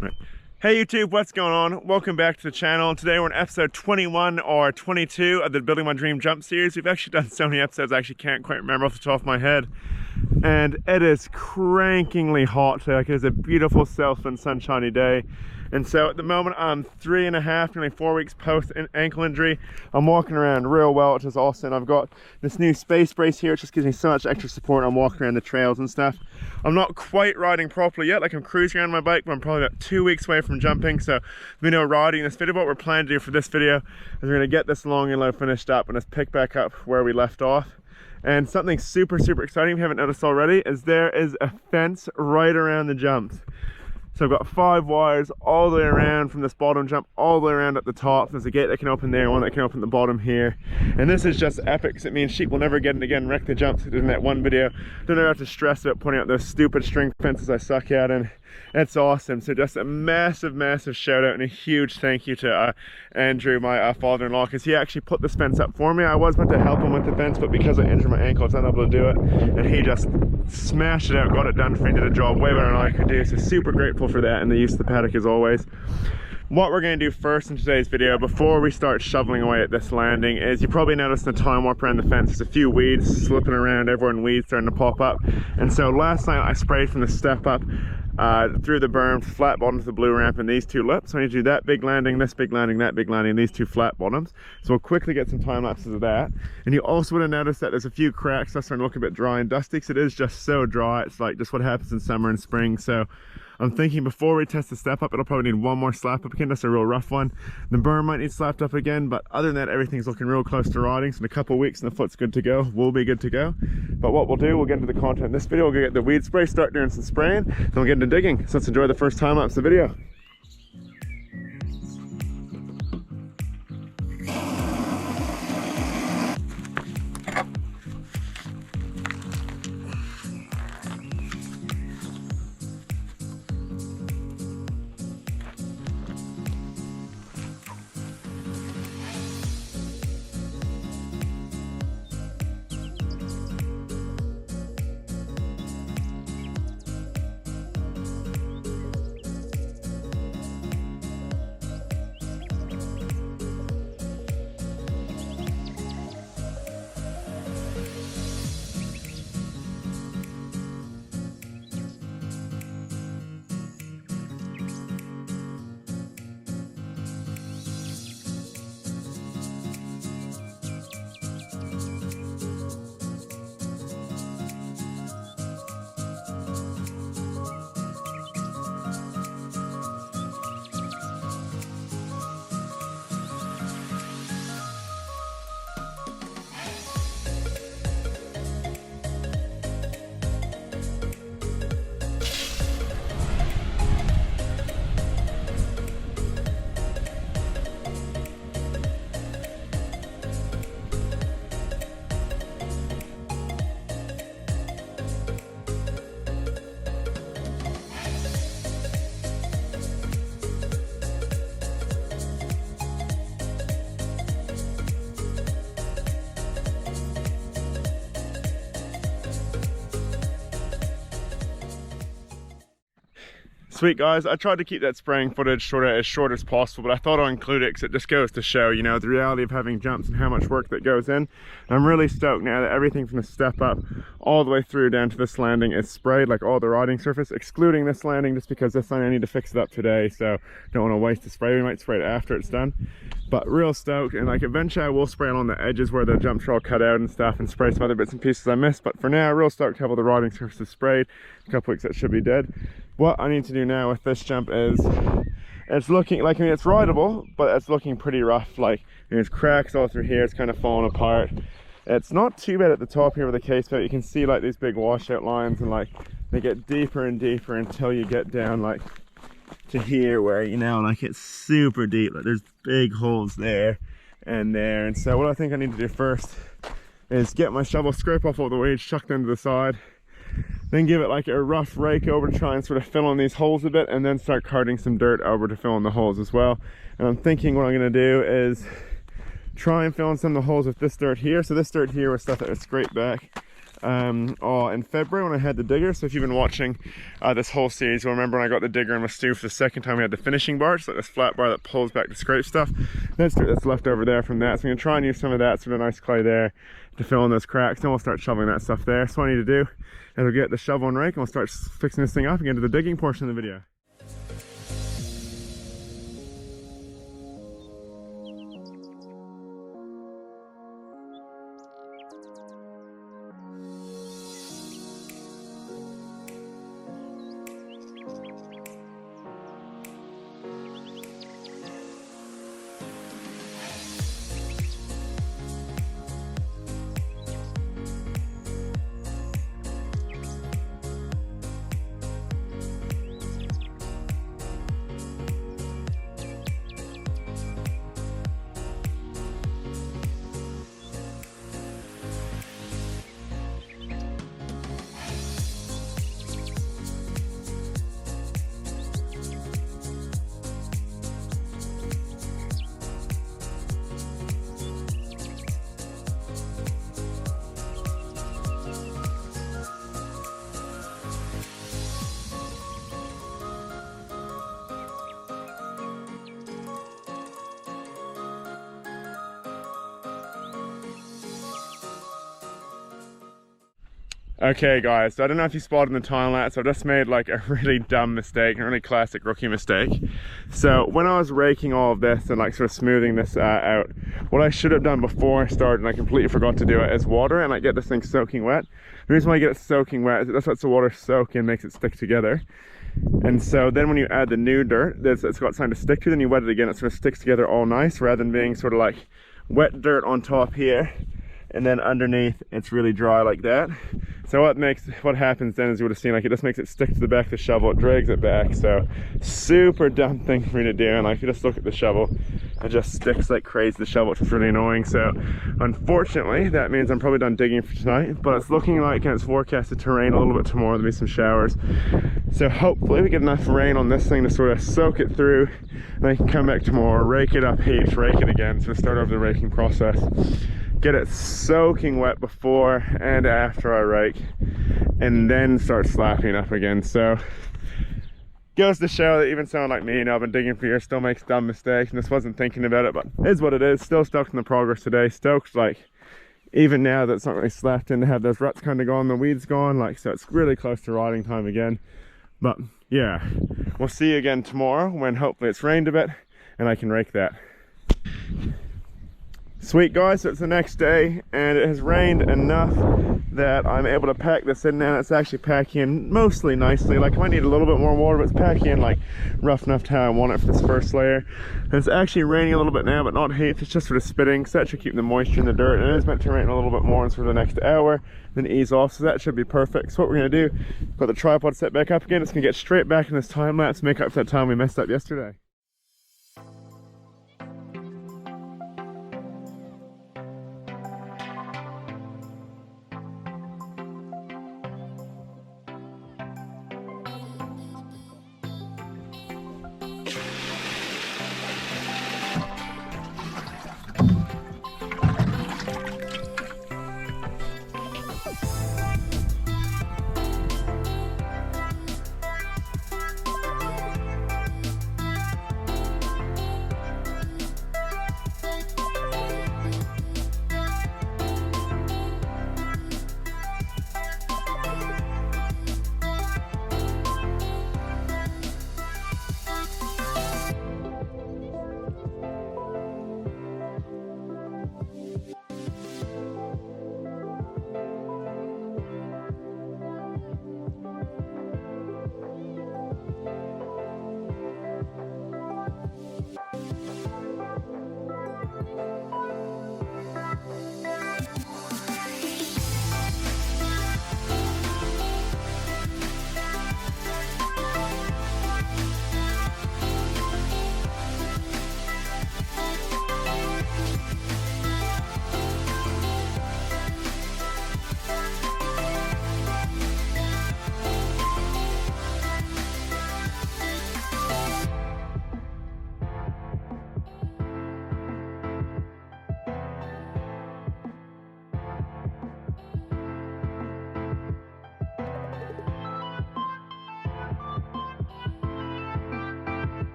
Right. Hey YouTube, what's going on? Welcome back to the channel. Today we're on episode 21 or 22 of the Building My Dream Jump series. We've actually done so many episodes I actually can't quite remember off the top of my head. And it is crankingly hot today. Like, it is a beautiful south and sunshiny day. And so at the moment I'm 3.5, nearly 4 weeks post ankle injury. I'm walking around real well, which is awesome. I've got this new space brace here, which just gives me so much extra support. I'm walking around the trails and stuff. I'm not quite riding properly yet, like I'm cruising around my bike, but I'm probably about 2 weeks away from jumping. So we know riding in this video. What we're planning to do for this video is we're gonna get this long and low finished up and just pick back up where we left off. And something super exciting, if you haven't noticed already, is there is a fence right around the jumps. So I've got 5 wires all the way around from this bottom jump all the way around at the top. There's a gate that can open there, one that can open at the bottom here. And this is just epic because it means sheep will never get in again and wreck the jumps they did in that one video. Don't ever have to stress about putting out those stupid string fences I suck at, and it's awesome. So just a massive shout out and a huge thank you to Andrew, my father-in-law, because he actually put this fence up for me. I was meant to help him with the fence, but because I injured my ankle I was not able to do it, and he just smashed it out, got it done for me, did a job way better than I could do. So super grateful for that and the use of the paddock as always. What we're going to do first in today's video before we start shoveling away at this landing is, you probably noticed the time warp around the fence, there's a few weeds slipping around everywhere and weeds starting to pop up. And so last night I sprayed from the step up through the berm, flat bottom to the blue ramp and these two lips. So I need to do that big landing, this big landing, that big landing, and these two flat bottoms. So we'll quickly get some time lapses of that. And you also would have noticed that there's a few cracks that's starting to look a bit dry and dusty, because it is just so dry. It's like just what happens in summer and spring. So I'm thinking before we test the step up, it'll probably need one more slap up again. That's a real rough one. The berm might need slapped up again, but other than that, everything's looking real close to riding. So in a couple of weeks and the foot's good to go, we'll be good to go. But what we'll do, we'll get into the content in this video. We'll get the weed spray, start doing some spraying, and we'll get into digging. So let's enjoy the first time lapse of the video. Sweet guys, I tried to keep that spraying footage as short as possible, but I thought I'd include it because it just goes to show, you know, the reality of having jumps and how much work that goes in. And I'm really stoked now that everything from the step up all the way through down to this landing is sprayed, like all the riding surface, excluding this landing just because this landing I need to fix it up today, so don't want to waste the spray. We might spray it after it's done. But real stoked, and like eventually I will spray along the edges where the jumps are all cut out and stuff, and spray some other bits and pieces I missed. But for now, real stoked to have all the riding surfaces sprayed. In a couple weeks that should be dead. What I need to do now with this jump is, it's looking like, I mean, it's rideable, but it's looking pretty rough. Like, there's cracks all through here, it's kind of falling apart. It's not too bad at the top here with the case, but you can see like these big washout lines, and like they get deeper and deeper until you get down like to here where, you know, like it's super deep. Like there's big holes there and there. And so what I think I need to do first is get my shovel, scrape off all the weeds, chuck them to the side, then give it like a rough rake over to try and sort of fill in these holes a bit, and then start carting some dirt over to fill in the holes as well. And I'm thinking what I'm going to do is try and fill in some of the holes with this dirt here. So this dirt here was stuff that was scraped back or in February when I had the digger. So if you've been watching this whole series, you'll remember when I got the digger in my stew for the second time, we had the finishing bar. It's like this flat bar that pulls back to scrape stuff. That's left over there from that. So I'm gonna try and use some of that sort of nice clay there to fill in those cracks. Then we'll start shoveling that stuff there. So what I need to do is we'll get the shovel and rake and we'll start fixing this thing up and get into the digging portion of the video. Okay guys, so I don't know if you spotted in the time lapse, I just made like a really dumb mistake, a really classic rookie mistake. So when I was raking all of this and like sort of smoothing this out, what I should have done before I started, and I completely forgot to do it, is water and like get this thing soaking wet. The reason why I get it soaking wet is it just lets the water soak and makes it stick together. And so then when you add the new dirt, it's got something to stick to, then you wet it again, it sort of sticks together all nice, rather than being sort of like wet dirt on top here and then underneath it's really dry like that. So what happens then is you would have seen, like, it just makes it stick to the back of the shovel, it drags it back. So super dumb thing for me to do, and like if you just look at the shovel, it just sticks like crazy to the shovel, which is really annoying. So unfortunately that means I'm probably done digging for tonight, but it's looking like it's forecasted to rain a little bit tomorrow. There'll be some showers, so hopefully we get enough rain on this thing to sort of soak it through, and I can come back tomorrow, rake it up heaps, rake it again, so start over the raking process, get it soaking wet before and after I rake, and then start slapping up again. So goes to show that even someone like me, you know, I've been digging for years, still makes dumb mistakes, and just wasn't thinking about it, but it is what it is. Still stoked in the progress today. Stoked, like, even now that it's not really slapped in, to have those ruts kind of gone, the weeds gone, like, so it's really close to riding time again. But yeah, we'll see you again tomorrow when hopefully it's rained a bit and I can rake that. Sweet guys, so it's the next day and it has rained enough that I'm able to pack this in now. It's actually packing in mostly nicely. Like, I might need a little bit more water, but it's packing in like rough enough to how I want it for this first layer. And it's actually raining a little bit now, but not heaps, it's just sort of spitting, so that should keep the moisture in the dirt. And it is meant to rain a little bit more in sort of the next hour, then ease off, so that should be perfect. So what we're gonna do, got the tripod set back up again, it's gonna get straight back in this time lapse, make up for that time we messed up yesterday.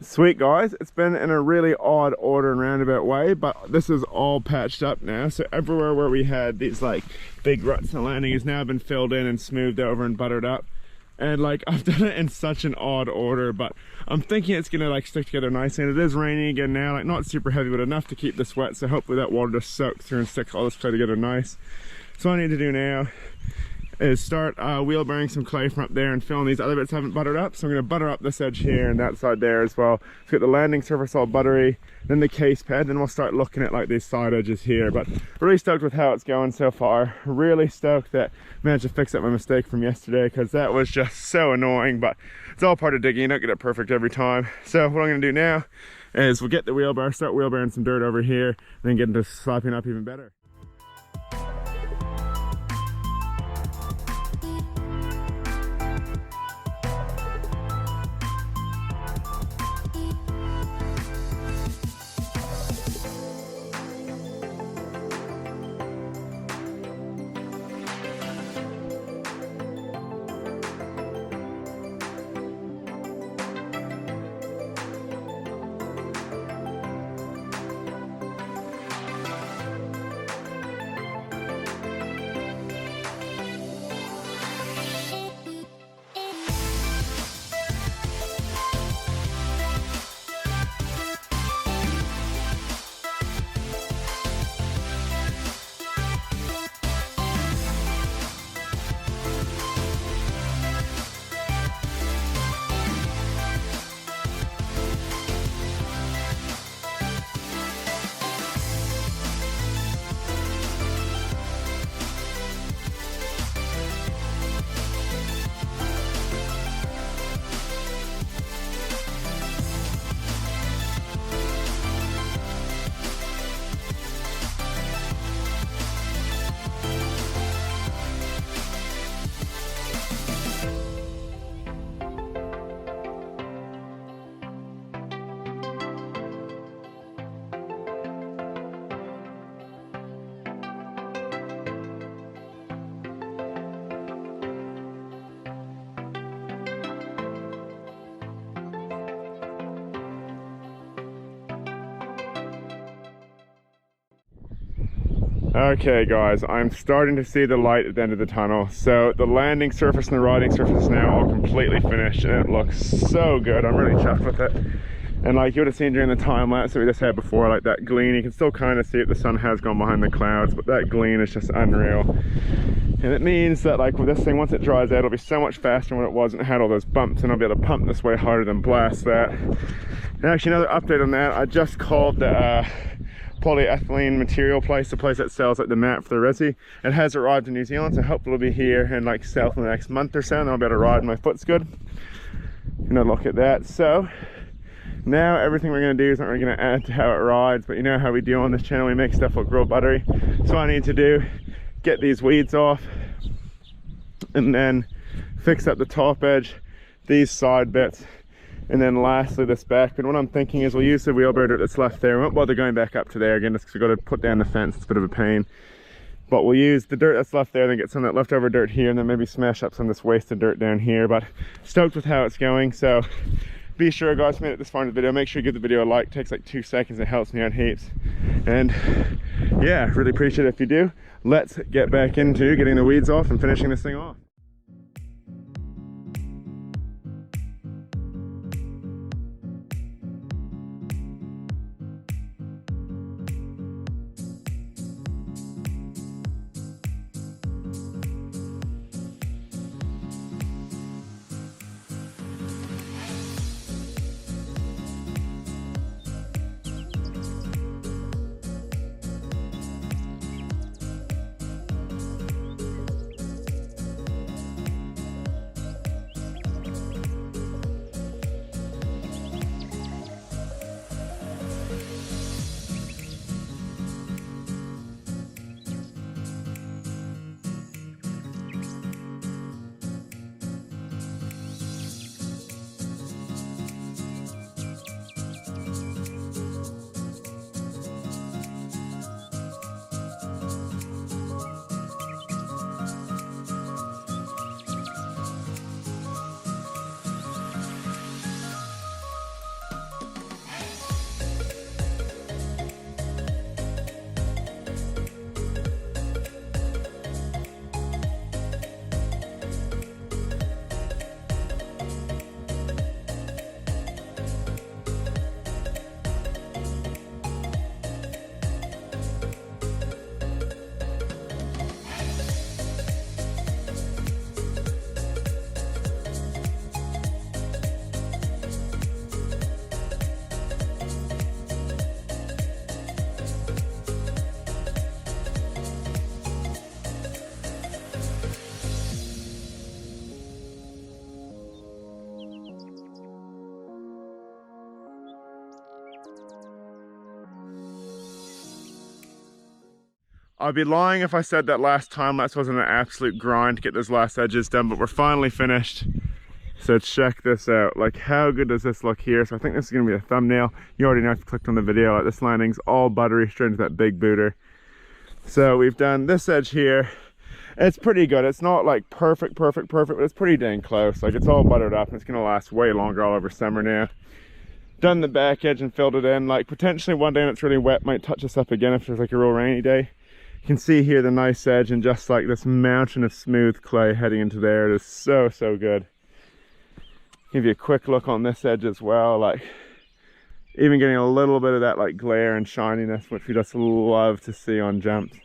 Sweet guys, it's been in a really odd order and roundabout way, but this is all patched up now. So everywhere where we had these like big ruts in the landing has now been filled in and smoothed over and buttered up. And like I've done it in such an odd order, but I'm thinking it's gonna like stick together nicely. And it is raining again now, like not super heavy, but enough to keep this wet. So hopefully that water just soaks through and sticks all this clay together nice. So what I need to do now is start wheel bearing some clay from up there and filling these other bits haven't buttered up. So I'm going to butter up this edge here and that side there as well. So get the landing surface all buttery, then the case pad, then we'll start looking at like these side edges here. But really stoked with how it's going so far. Really stoked that I managed to fix up my mistake from yesterday, because that was just so annoying. But it's all part of digging, you don't get it perfect every time. So what I'm going to do now is we'll get the wheelbarrow, start wheelbarrowing some dirt over here, and then get into slapping up even better. Okay guys, I'm starting to see the light at the end of the tunnel. So the landing surface and the riding surface is now all completely finished, and it looks so good. I'm really chuffed with it. And like you would have seen during the time lapse that we just had before, like that gleam, you can still kind of see it. The sun has gone behind the clouds, but that gleam is just unreal. And it means that like with this thing, once it dries out, it'll be so much faster than when it wasn't. It had all those bumps, and I'll be able to pump this way harder than blast that. And actually another update on that, I just called the polyethylene material place, the place that sells like the mat for the resi. It has arrived in New Zealand, so hopefully it'll be here and like south in the next month or so, and I'll be able to ride and my foot's good. You know, look at that. So now everything we're going to do is not really going to add to how it rides, but you know how we do on this channel, we make stuff look real buttery. So what I need to do, get these weeds off and then fix up the top edge, these side bits, and then lastly this back. But what I'm thinking is we'll use the wheelbarrow dirt that's left there. We won't bother going back up to there again, just because we've got to put down the fence. It's a bit of a pain. But we'll use the dirt that's left there, then get some of that leftover dirt here, and then maybe smash up some of this wasted dirt down here. But stoked with how it's going. So be sure, guys, if you made it this far in the video, make sure you give the video a like. It takes like 2 seconds. It helps me out heaps. And yeah, really appreciate it if you do. Let's get back into getting the weeds off and finishing this thing off. I'd be lying if I said that last time lapse wasn't an absolute grind to get those last edges done, but we're finally finished. So check this out. Like, how good does this look here? So I think this is gonna be a thumbnail. You already know if you clicked on the video, like this landing's all buttery straight into that big booter. So we've done this edge here. It's pretty good. It's not like perfect, but it's pretty dang close. Like, it's all buttered up and it's gonna last way longer all over summer now. Done the back edge and filled it in. Like, potentially one day when it's really wet might touch us up again if there's like a real rainy day. You can see here the nice edge and just like this mountain of smooth clay heading into there. It is so, so good. Give you a quick look on this edge as well. Like, even getting a little bit of that like glare and shininess, which we just love to see on jumps.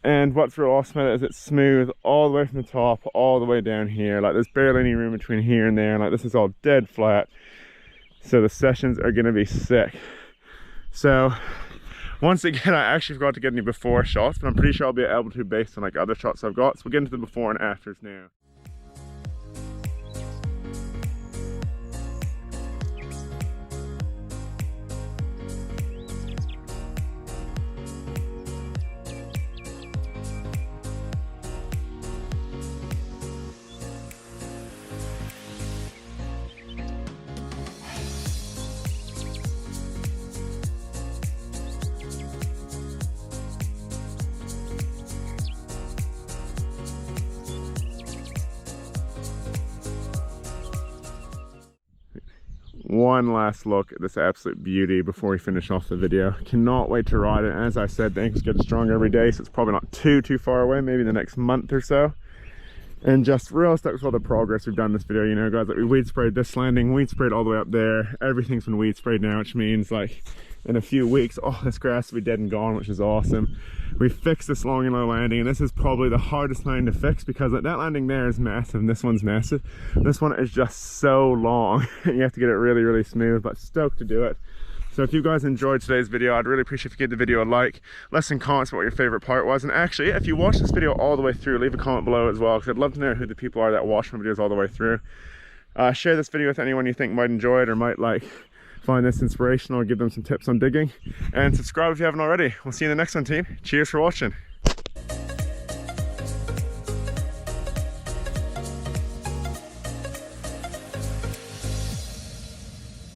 And what's real awesome about it is it's smooth all the way from the top all the way down here. Like, there's barely any room between here and there. Like, this is all dead flat. So the sessions are gonna be sick. So once again, I actually forgot to get any before shots, but I'm pretty sure I'll be able to based on like other shots I've got. So we'll get into the before and afters now. One last look at this absolute beauty before we finish off the video. Cannot wait to ride it. And as I said, the ankles get stronger every day, so it's probably not too far away, maybe the next month or so. And just real stoked with all the progress we've done in this video. You know, guys, like, we weed sprayed this landing, weed sprayed all the way up there. Everything's been weed sprayed now, which means like in a few weeks, all this grass will be dead and gone, which is awesome. We fixed this long and low landing, and this is probably the hardest landing to fix because like, that landing there is massive and this one's massive. This one is just so long. You have to get it really smooth, but stoked to do it. So if you guys enjoyed today's video, I'd really appreciate if you give the video a like, leave some comments about what your favorite part was, and actually if you watch this video all the way through, leave a comment below as well, because I'd love to know who the people are that watch my videos all the way through. Share this video with anyone you think might enjoy it or might like find this inspirational or give them some tips on digging, and subscribe if you haven't already. We'll see you in the next one, team. Cheers for watching.